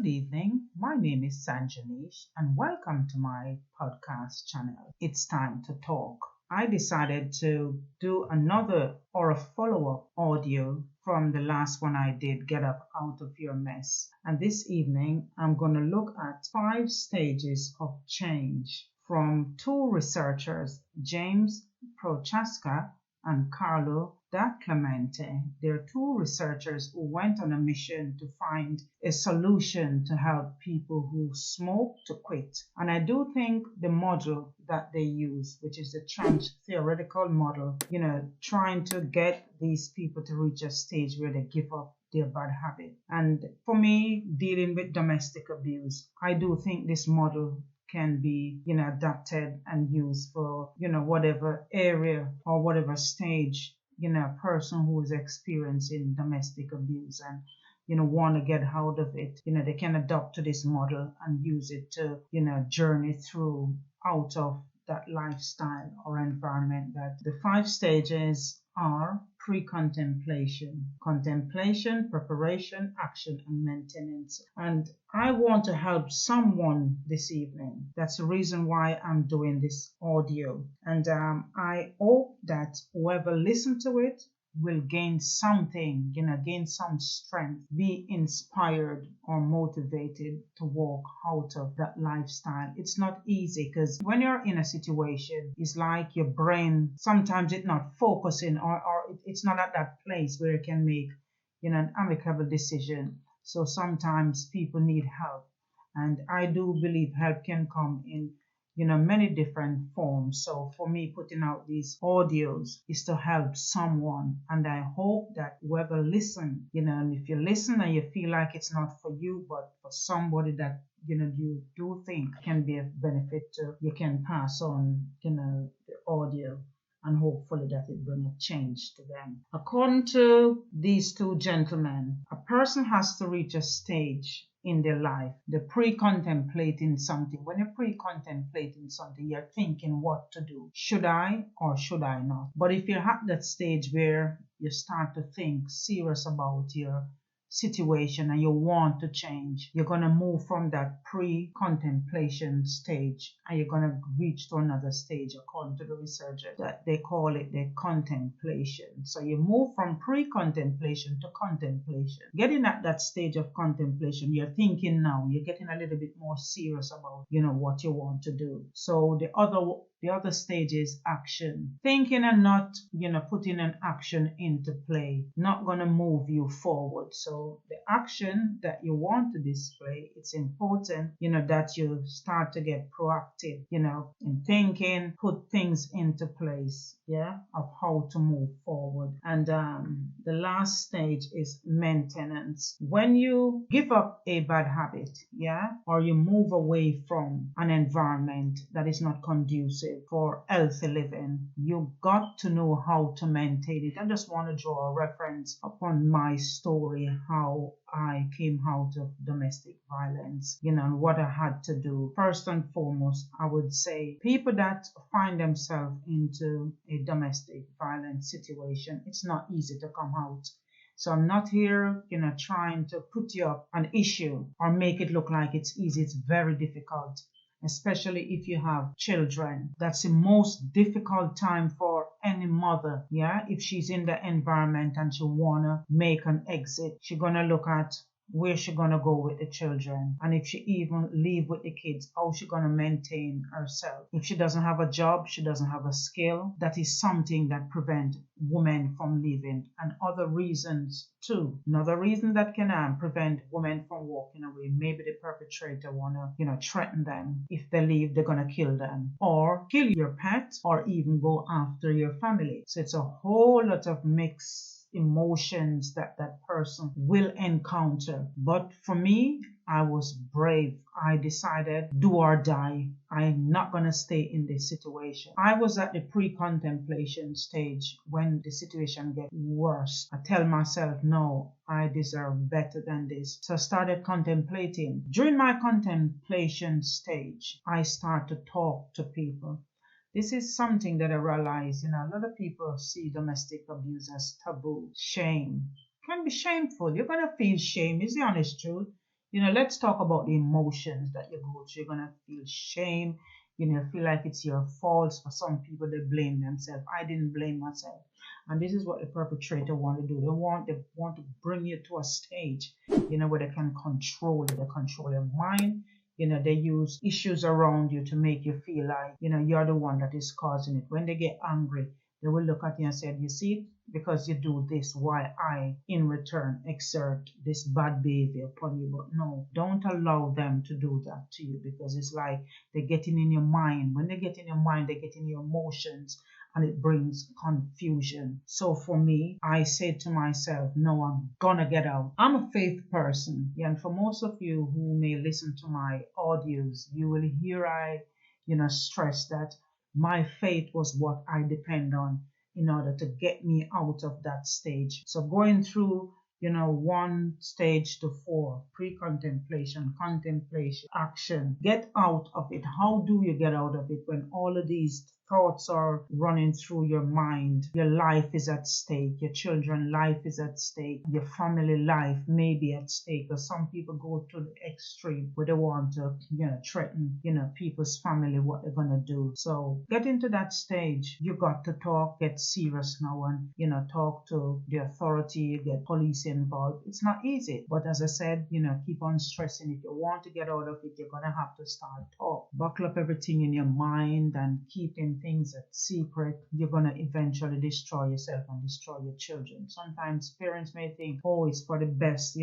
Good evening. My name is Sanjanish and welcome to my podcast channel. It's time to talk. I decided to do another or a follow-up audio from the last one I did, Get Up Out of Your Mess. And this evening, I'm going to look at 5 stages of change from two researchers, James Prochaska and Carlo da Clemente. They're two researchers who went on a mission to find a solution to help people who smoke to quit. And I do think the model that they use, which is the trans theoretical model, trying to get these people to reach a stage where they give up their bad habit. And for me, dealing with domestic abuse, I do think this model can be adapted and used for whatever area or whatever stage a person who is experiencing domestic abuse and want to get out of it. They can adopt to this model and use it to journey through out of that lifestyle or environment. That the 5 stages are pre-contemplation, contemplation, preparation, action, and maintenance. And I want to help someone this evening. That's the reason why I'm doing this audio. And I hope that whoever listens to it will gain something, gain some strength, be inspired or motivated to walk out of that lifestyle. It's not easy because when you're in a situation, it's like your brain, sometimes it's not focusing or it's not at that place where it can make, an amicable decision. So sometimes people need help. And I do believe help can come in many different forms. So for me, putting out these audios is to help someone. And I hope that whoever listen, and if you listen and you feel like it's not for you, but for somebody that you do think can be of benefit to, you can pass on, the audio. And hopefully that it bring a change to them. According to these two gentlemen, a person has to reach a stage in their life, the pre-contemplating something. When you're pre-contemplating something, you're thinking what to do. Should I or should I not? But if you're at that stage where you start to think serious about your situation and you want to change, you're going to move from that pre-contemplation stage and you're going to reach to another stage, according to the researchers, that they call it the contemplation. So you move from pre-contemplation to contemplation. Getting at that stage of contemplation, you're thinking now, you're getting a little bit more serious about what you want to do. So the other stage is action. Thinking and not, putting an action into play, not going to move you forward. So the action that you want to display, it's important, that you start to get proactive, in thinking, put things into place, of how to move forward. And the last stage is maintenance. When you give up a bad habit, or you move away from an environment that is not conducive for healthy living, you got to know how to maintain it. I just want to draw a reference upon my story, how I came out of domestic violence, and what I had to do. First and foremost, I would say people that find themselves into a domestic violence situation, it's not easy to come out. So I'm not here, trying to put you up an issue or make it look like it's easy. It's very difficult, especially if you have children. That's the most difficult time for any mother, if she's in the environment and she wanna make an exit. She's gonna look at where she gonna go with the children, and if she even leave with the kids, how she gonna maintain herself. If she doesn't have a job, she doesn't have a skill, that is something that prevent women from leaving. And other reasons too. Another reason that can prevent women from walking away, maybe the perpetrator wanna threaten them. If they leave, they're gonna kill them or kill your pet or even go after your family. So it's a whole lot of mixed emotions that person will encounter. But for me, I was brave. I decided, do or die. I'm not going to stay in this situation. I was at the pre-contemplation stage when the situation gets worse. I tell myself, no, I deserve better than this. So I started contemplating. During my contemplation stage, I start to talk to people. This is something that I realize, a lot of people see domestic abuse as taboo, shame. Can be shameful. You're going to feel shame, is the honest truth. let's talk about the emotions that you go through. You're gonna feel shame, feel like it's your fault. For some people, they blame themselves. I didn't blame myself. And this is what the perpetrator want to do. They want to bring you to a stage, where they can control you. They control your mind. They use issues around you to make you feel like, you're the one that is causing it. When they get angry, they will look at you and say, you see, because you do this, why I, in return, exert this bad behavior upon you. But no, don't allow them to do that to you, because it's like they're getting in your mind. When they get in your mind, they get in your emotions, and it brings confusion. So for me, I said to myself, no, I'm gonna get out. I'm a faith person. Yeah, and for most of you who may listen to my audios, you will hear I, stress that my faith was what I depend on in order to get me out of that stage. So going through, 1 stage to 4, pre-contemplation, contemplation, action, get out of it. How do you get out of it when all of these thoughts are running through your mind? Your life is at stake, your children's life is at stake, your family life may be at stake. Because some people go to the extreme where they want to, threaten, people's family, what they're gonna do. So get into that stage. You got to talk, get serious now, and talk to the authority, get police involved. It's not easy, but as I said, keep on stressing. If you want to get out of it, you're gonna have to start talk. Buckle up everything in your mind and keeping things a secret. You're gonna eventually destroy yourself and destroy your children. Sometimes parents may think, oh, it's for the best,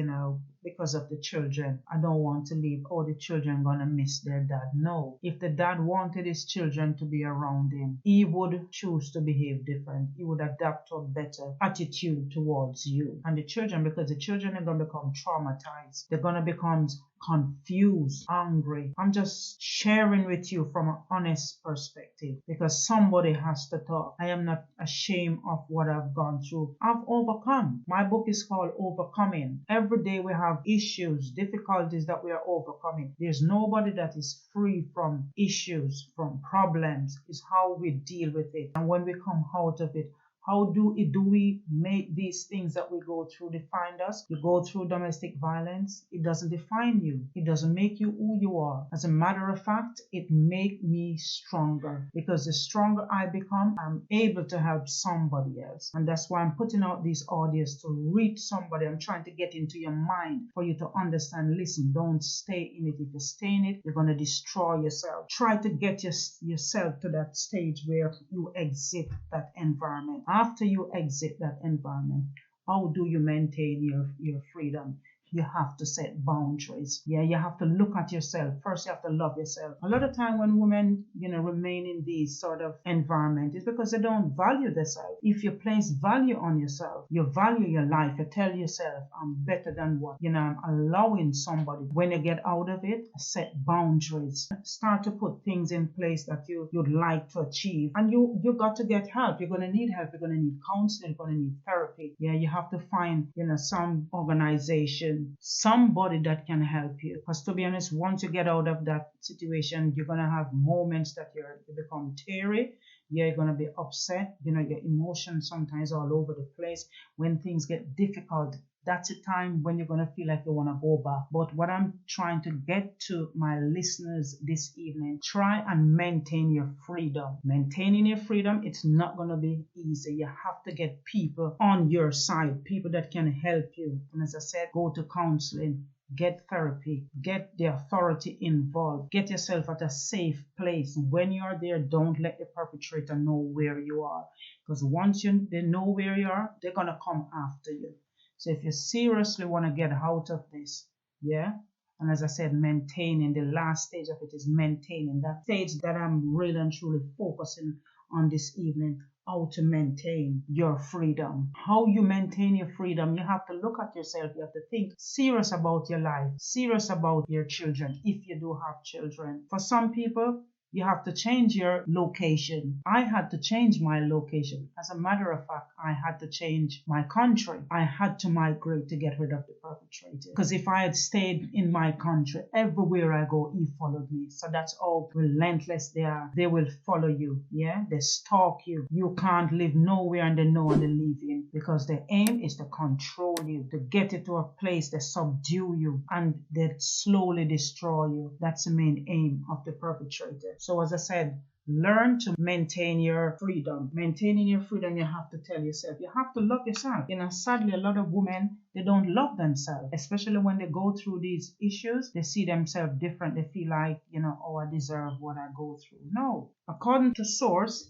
because of the children. I don't want to leave. Oh, the children gonna miss their dad. No. If the dad wanted his children to be around him, he would choose to behave different. He would adapt to a better attitude towards you. And the children, because the children are gonna become traumatized. They're gonna become confused, angry. I'm just sharing with you from an honest perspective, because somebody has to talk. I am not ashamed of what I've gone through. I've overcome. My book is called Overcoming. Every day we have issues, difficulties that we are overcoming. There's nobody that is free from issues, from problems. It's how we deal with it. And when we come out of it, how do we make these things that we go through define us? You go through domestic violence, it doesn't define you. It doesn't make you who you are. As a matter of fact, it makes me stronger, because the stronger I become, I'm able to help somebody else. And that's why I'm putting out these audios, to reach somebody. I'm trying to get into your mind for you to understand. Listen, don't stay in it. If you stay in it, you're going to destroy yourself. Try to get yourself to that stage where you exit that environment. After you exit that environment, how do you maintain your freedom? You have to set boundaries. Yeah, you have to look at yourself. First, you have to love yourself. A lot of time when women, remain in these sort of environment, is because they don't value themselves. If you place value on yourself, you value your life, you tell yourself, I'm better than what, I'm allowing somebody. When you get out of it, set boundaries. Start to put things in place that you'd like to achieve. And you got to get help. You're going to need help. You're going to need counseling. You're going to need therapy. Yeah, you have to find, some organization, somebody that can help you. Because to be honest, once you get out of that situation, you're going to have moments that you become teary. You're going to be upset. Your emotions sometimes all over the place. When things get difficult, that's a time when you're going to feel like you want to go back. But what I'm trying to get to my listeners this evening, try and maintain your freedom. Maintaining your freedom, it's not going to be easy. You have to get people on your side, people that can help you. And as I said, go to counseling. Get therapy, get the authority involved, get yourself at a safe place. When you're there, don't let the perpetrator know where you are, because once they know where you are, they're going to come after you. So if you seriously want to get out of this, yeah, and as I said, maintaining, the last stage of it is maintaining, that stage that I'm really and truly focusing on this evening. How to maintain your freedom. How you maintain your freedom, you have to look at yourself. You have to think serious about your life, serious about your children, if you do have children. For some people, You have to change your location. I had to change my location. As a matter of fact, I had to change my country. I had to migrate to get rid of the perpetrator. Because if I had stayed in my country, everywhere I go, he followed me. So that's how relentless they are. They will follow you. Yeah, they stalk you. You can't live nowhere and they know where they live in, because the aim is to control you, to get you to a place that subdue you and they slowly destroy you. That's the main aim of the perpetrator. So as I said, learn to maintain your freedom. Maintaining your freedom, you have to tell yourself, you have to love yourself. Sadly, a lot of women, they don't love themselves, especially when they go through these issues. They see themselves different. They feel like, oh, I deserve what I go through. No. According to source,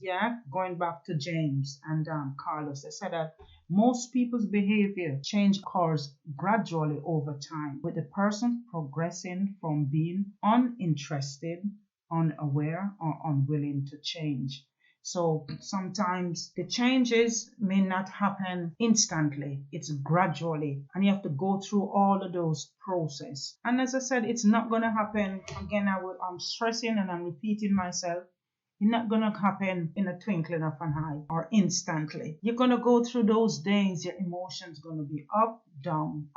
going back to James and Carlos, they said that most people's behavior change occurs gradually over time, with the person progressing from being uninterested, unaware, or unwilling to change. So sometimes the changes may not happen instantly. It's gradually, and you have to go through all of those process. And as I said, it's not going to happen. Again, I'm stressing and I'm repeating myself. It's not going to happen in a twinkling of an eye or instantly. You're going to go through those days. Your emotions going to be up, down,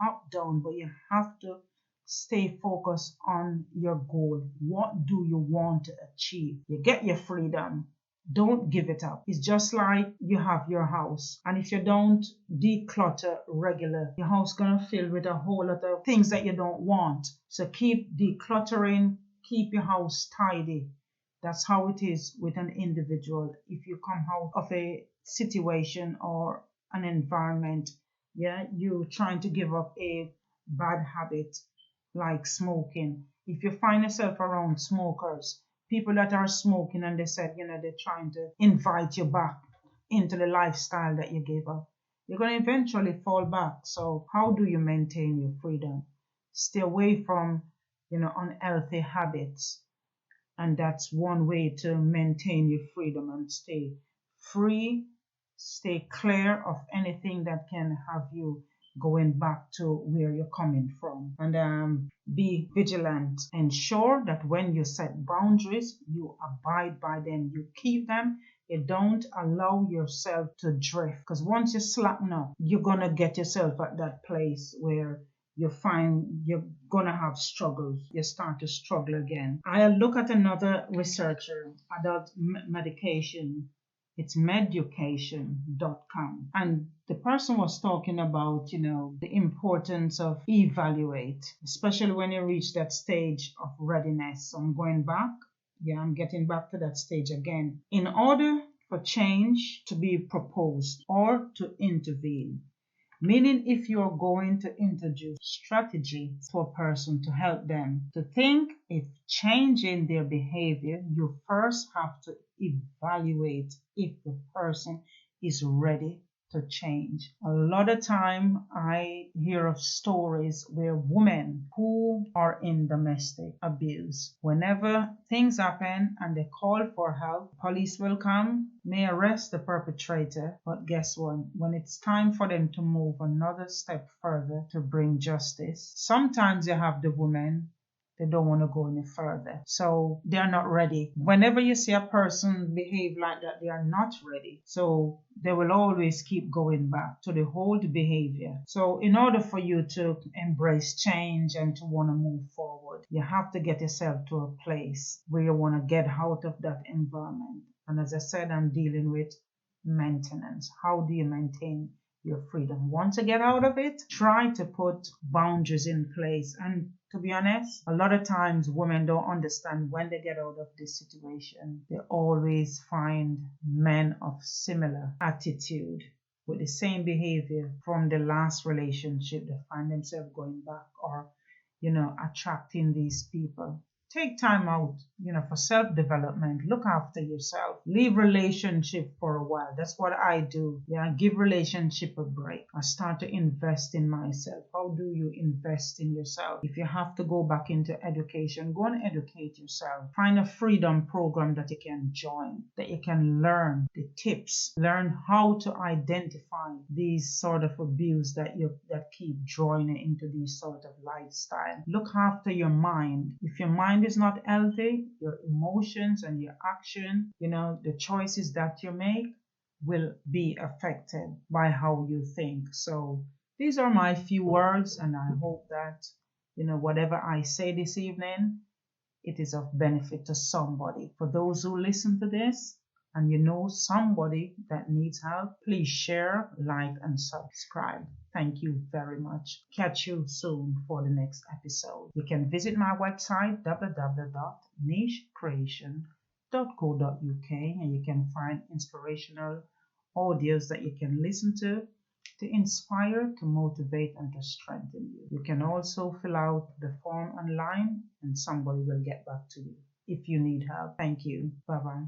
but you have to stay focused on your goal. What do you want to achieve? You get your freedom. Don't give it up. It's just like you have your house, and if you don't declutter regular, your house gonna fill with a whole lot of things that you don't want. So keep decluttering, keep your house tidy. That's how it is with an individual. If you come out of a situation or an environment, you're trying to give up a bad habit like smoking. If you find yourself around smokers, people that are smoking, and they said, they're trying to invite you back into the lifestyle that you gave up, you're going to eventually fall back. So how do you maintain your freedom? Stay away from, unhealthy habits. And that's one way to maintain your freedom and stay free, stay clear of anything that can have you going back to where you're coming from. And be vigilant. Ensure that when you set boundaries, you abide by them, you keep them. You don't allow yourself to drift, because once you slacken up, you're gonna get yourself at that place where you find you're gonna have struggles. You start to struggle again. I look at another researcher, adult medication. It's meducation.com. And the person was talking about, the importance of evaluate, especially when you reach that stage of readiness. So I'm going back. I'm getting back to that stage again. In order for change to be proposed or to intervene, meaning if you're going to introduce strategy to a person to help them to think if changing their behavior, you first have to evaluate if the person is ready to change. A lot of time I hear of stories where women who are in domestic abuse, whenever things happen and they call for help, police will come, may arrest the perpetrator, but guess what? When it's time for them to move another step further to bring justice, sometimes you have the women, they don't want to go any further. So they are not ready. Whenever you see a person behave like that, they are not ready. So they will always keep going back to the old behavior. So in order for you to embrace change and to want to move forward, you have to get yourself to a place where you want to get out of that environment. And as I said, I'm dealing with maintenance. How do you maintain your freedom? Once you get out of it, try to put boundaries in place. And to be honest, a lot of times women don't understand when they get out of this situation. They always find men of similar attitude with the same behavior from the last relationship. They find themselves going back or, attracting these people. Take time out, for self-development. Look after yourself. Leave relationship for a while. That's what I do. Give relationship a break. I start to invest in myself. How do you invest in yourself? If you have to go back into education, go and educate yourself. Find a freedom program that you can join, that you can learn the tips, learn how to identify these sort of abuse that keep drawing you into these sort of lifestyle. Look after your mind. If your mind mind is not healthy, your emotions and your action, the choices that you make will be affected by how you think. So these are my few words, and I hope that, whatever I say this evening, it is of benefit to somebody. For those who listen to this and you know somebody that needs help, please share, like, and subscribe. Thank you very much. Catch you soon for the next episode. You can visit my website www.nichecreation.co.uk, and you can find inspirational audios that you can listen to inspire, to motivate, and to strengthen you. You can also fill out the form online and somebody will get back to you if you need help. Thank you. Bye bye.